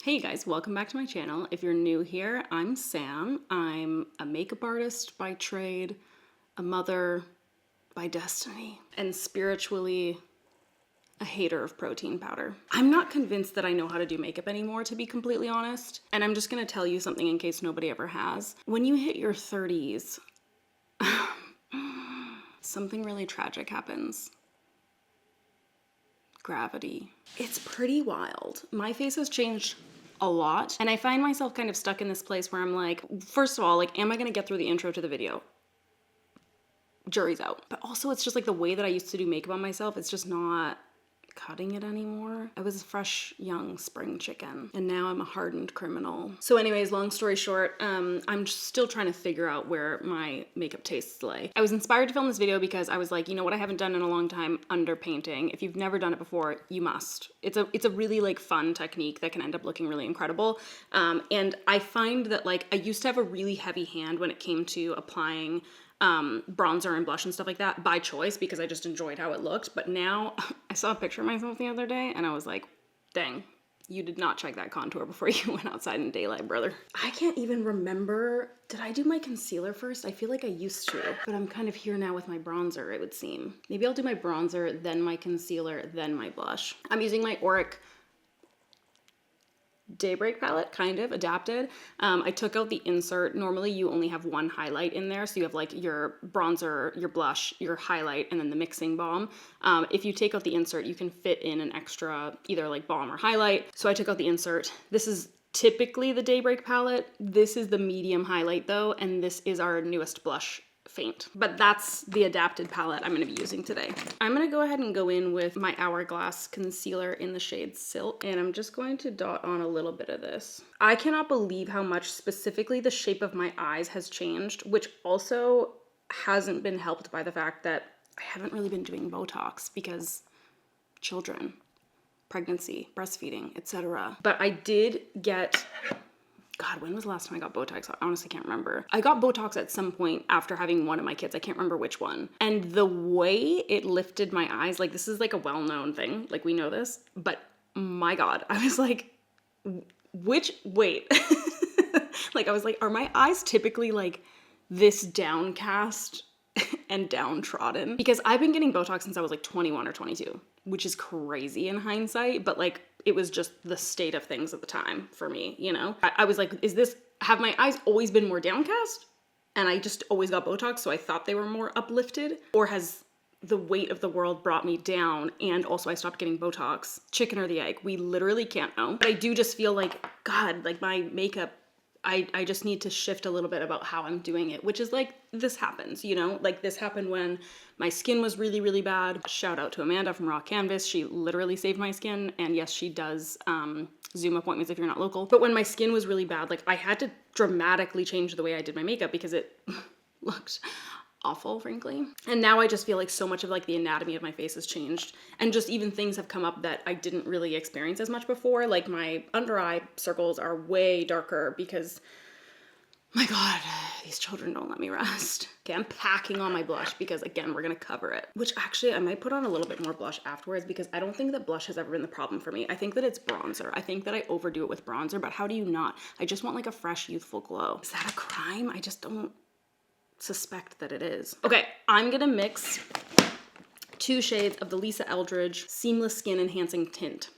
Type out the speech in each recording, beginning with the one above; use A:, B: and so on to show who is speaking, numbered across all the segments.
A: Hey you guys, welcome back to my channel. If you're new here, I'm Sam. I'm a makeup artist by trade, a mother by destiny, and spiritually a hater of protein powder. I'm not convinced that I know how to do makeup anymore, to be completely honest. And I'm just gonna tell you something in case nobody ever has. When you hit your 30s, something really tragic happens. Gravity. It's pretty wild. My face has changed a lot, and I find myself kind of stuck in this place where I'm like, first of all, like, am I gonna get through the intro to the video? Jury's out. But also it's just like the way that I used to do makeup on myself, it's just not cutting it anymore. I was a fresh young spring chicken and now I'm a hardened criminal. So anyways, long story short, I'm still trying to figure out where my makeup tastes lay. I was inspired to film this video because I was like, you know what I haven't done in a long time? Underpainting. If you've never done it before, you must. It's a really like fun technique that can end up looking really incredible. And I find that like I used to have a really heavy hand when it came to applying bronzer and blush and stuff like that by choice because I just enjoyed how it looked. But now I saw a picture of myself the other day and I was like, dang, you did not check that contour before you went outside in daylight, brother. I can't even remember. Did I do my concealer first? I feel like I used to, but I'm kind of here now with my bronzer, it would seem. Maybe I'll do my bronzer, then my concealer, then my blush. I'm using my Auric Daybreak palette, kind of adapted. I took out the insert. Normally you only have one highlight in there, so you have like your bronzer, your blush, your highlight, and then the mixing balm. If you take out the insert, you can fit in an extra either like balm or highlight. So I took out the insert. This is typically the Daybreak palette. This is the medium highlight though, and this is our newest blush, Faint. But that's the adapted palette I'm going to be using today. I'm going to go ahead and go in with my Hourglass concealer in the shade Silk, and I'm just going to dot on a little bit of this. I cannot believe how much specifically the shape of my eyes has changed, which also hasn't been helped by the fact that I haven't really been doing Botox because children, pregnancy, breastfeeding, etc. But I did get... God, when was the last time I got Botox? I honestly can't remember. I got Botox at some point after having one of my kids. I can't remember which one. And the way it lifted my eyes, like this is like a well-known thing. Like we know this, but my God, I was like, wait. Like I was like, are my eyes typically like this downcast and downtrodden? Because I've been getting Botox since I was like 21 or 22, which is crazy in hindsight, but like it was just the state of things at the time for me, you know? I was like, have my eyes always been more downcast? And I just always got Botox, so I thought they were more uplifted? Or has the weight of the world brought me down and also I stopped getting Botox? Chicken or the egg? We literally can't know. But I do just feel like, God, like my makeup, I just need to shift a little bit about how I'm doing it, which is like, this happens, you know? Like this happened when my skin was really, really bad. Shout out to Amanda from Raw Canvas. She literally saved my skin. And yes, she does Zoom appointments if you're not local. But when my skin was really bad, like I had to dramatically change the way I did my makeup because it looked awful, frankly. And now I just feel like so much of like the anatomy of my face has changed, and just even things have come up that I didn't really experience as much before. Like my under eye circles are way darker because, my God, these children don't let me rest. Okay, I'm packing on my blush because again, we're gonna cover it. Which actually I might put on a little bit more blush afterwards because I don't think that blush has ever been the problem for me. I think that it's bronzer. I think that I overdo it with bronzer, but how do you not? I just want like a fresh, youthful glow. Is that a crime? I just don't suspect that it is. Okay, I'm gonna mix 2 shades of the Lisa Eldridge Seamless Skin Enhancing Tint.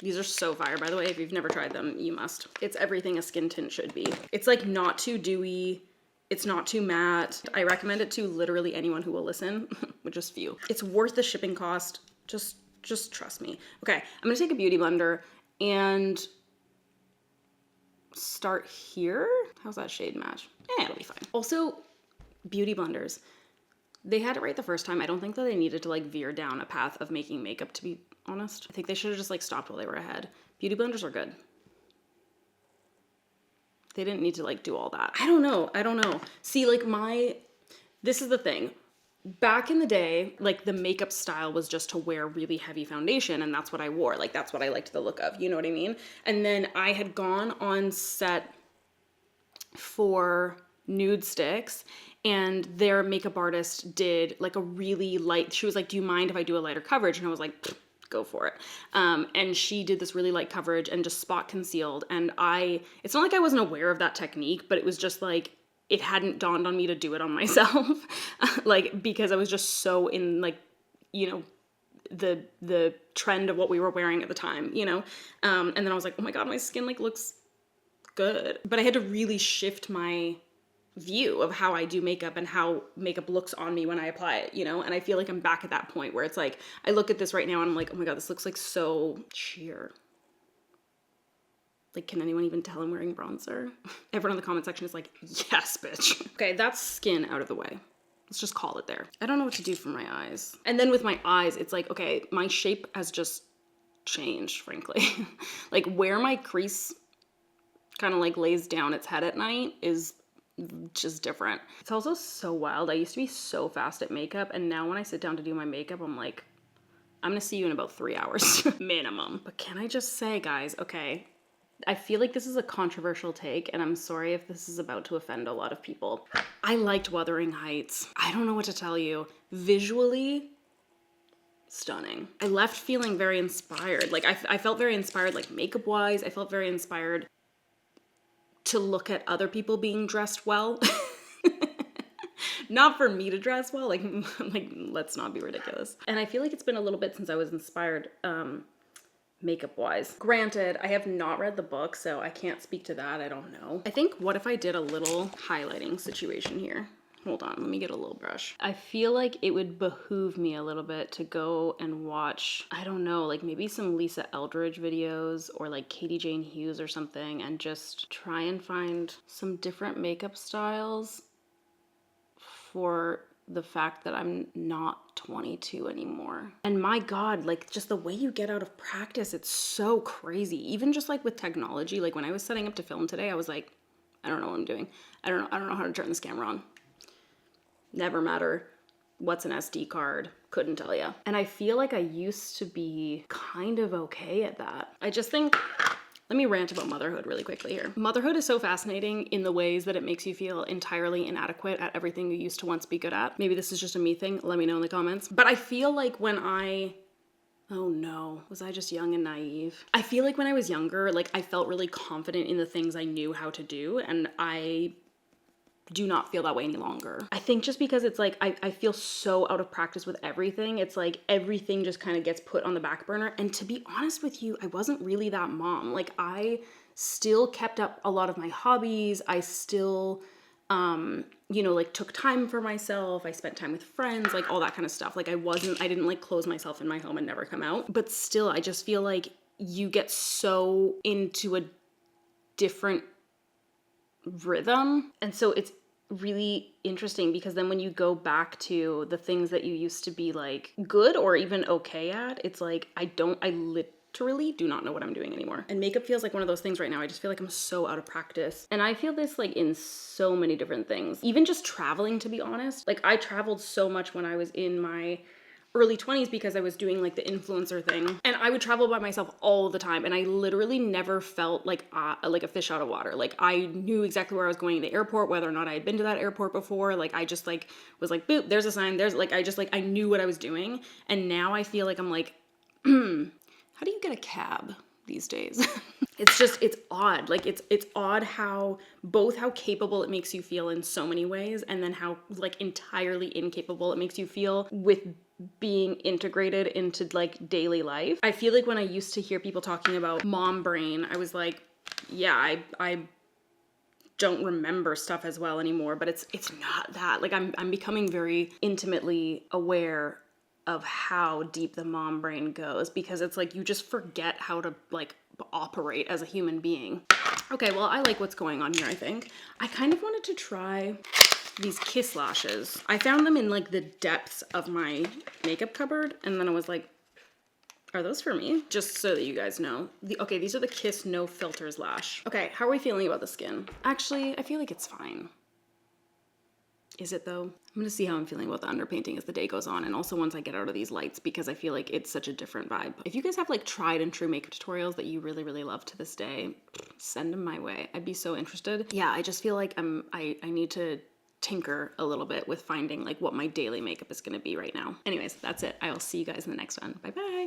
A: These are so fire, by the way. If you've never tried them, you must. It's everything a skin tint should be. It's like not too dewy. It's not too matte. I recommend it to literally anyone who will listen, with just few. It's worth the shipping cost. Just trust me. Okay, I'm gonna take a beauty blender and start here. How's that shade match? It'll be fine. Also, beauty blenders, they had it right the first time. I don't think that they needed to like veer down a path of making makeup, to be honest. I think they should have just like stopped while they were ahead. Beauty blenders are good. They didn't need to like do all that. I don't know. See, like this is the thing. Back in the day, like the makeup style was just to wear really heavy foundation, and that's what I wore. Like that's what I liked the look of, you know what I mean? And then I had gone on set for Nude Sticks, and their makeup artist did like a really light, she was like, do you mind if I do a lighter coverage? And I was like, go for it. And she did this really light coverage and just spot concealed. And it's not like I wasn't aware of that technique, but it was just like, it hadn't dawned on me to do it on myself. Like, because I was just so in like, you know, the trend of what we were wearing at the time, you know? And then I was like, oh my God, my skin like looks good. But I had to really shift my view of how I do makeup and how makeup looks on me when I apply it, you know? And I feel like I'm back at that point where it's like, I look at this right now and I'm like, oh my God, this looks like so sheer. Like, can anyone even tell I'm wearing bronzer? Everyone in the comment section is like, yes, bitch. Okay, that's skin out of the way. Let's just call it there. I don't know what to do for my eyes. And then with my eyes, it's like, okay, my shape has just changed, frankly. Like where my crease kind of like lays down its head at night is just different. It's also so wild. I used to be so fast at makeup, and now when I sit down to do my makeup, I'm like, I'm gonna see you in about 3 hours minimum. But can I just say, guys, okay, I feel like this is a controversial take, and I'm sorry if this is about to offend a lot of people. I liked Wuthering Heights. I don't know what to tell you. Visually, stunning. I left feeling very inspired. Like I felt very inspired, like makeup wise. I felt very inspired to look at other people being dressed well. Not for me to dress well, like let's not be ridiculous. And I feel like it's been a little bit since I was inspired makeup wise. Granted, I have not read the book, so I can't speak to that. I don't know. I think, what if I did a little highlighting situation here? Hold on, let me get a little brush. I feel like it would behoove me a little bit to go and watch, I don't know, like maybe some Lisa Eldridge videos or like Katie Jane Hughes or something, and just try and find some different makeup styles for the fact that I'm not 22 anymore. And my God, like just the way you get out of practice, it's so crazy. Even just like with technology, like when I was setting up to film today, I was like, I don't know what I'm doing. I don't know how to turn this camera on. Never matter. What's an SD card? Couldn't tell you. And I feel like I used to be kind of okay at that. I just think, let me rant about motherhood really quickly here. Motherhood is so fascinating in the ways that it makes you feel entirely inadequate at everything you used to once be good at. Maybe this is just a me thing. Let me know in the comments. But I feel like when oh no, was I just young and naive? I feel like when I was younger, like I felt really confident in the things I knew how to do, and I do not feel that way any longer. I think just because it's like, I feel so out of practice with everything. It's like everything just kind of gets put on the back burner. And to be honest with you, I wasn't really that mom. Like I still kept up a lot of my hobbies. I still, you know, like took time for myself. I spent time with friends, like all that kind of stuff. Like I didn't like close myself in my home and never come out. But still, I just feel like you get so into a different rhythm. And so it's really interesting because then when you go back to the things that you used to be like good or even okay at, it's like I literally do not know what I'm doing anymore. And makeup feels like one of those things right now. I just feel like I'm so out of practice. And I feel this like in so many different things. Even just traveling, to be honest. Like I traveled so much when I was in my early 20s because I was doing like the influencer thing, and I would travel by myself all the time, and I literally never felt like a fish out of water. Like I knew exactly where I was going in the airport, whether or not I had been to that airport before. Like I just like was like, boop, there's a sign, there's like, I knew what I was doing. And now I feel like I'm like, how do you get a cab these days? It's odd. Like it's odd how capable it makes you feel in so many ways, and then how like entirely incapable it makes you feel with being integrated into like daily life. I feel like when I used to hear people talking about mom brain, I was like, yeah, I don't remember stuff as well anymore, but it's not that. Like I'm becoming very intimately aware of how deep the mom brain goes, because it's like you just forget how to like operate as a human being. Okay, well, I like what's going on here, I think. I kind of wanted to try these Kiss lashes. I found them in like the depths of my makeup cupboard, and then I was like, are those for me? Just so that you guys know. Okay, these are the Kiss No Filters lash. Okay, how are we feeling about the skin? Actually, I feel like it's fine. Is it though? I'm gonna see how I'm feeling about the underpainting as the day goes on, and also once I get out of these lights, because I feel like it's such a different vibe. If you guys have like tried and true makeup tutorials that you really, really love to this day, send them my way. I'd be so interested. Yeah, I just feel like I need to tinker a little bit with finding like what my daily makeup is gonna be right now. Anyways, that's it. I will see you guys in the next one. Bye bye.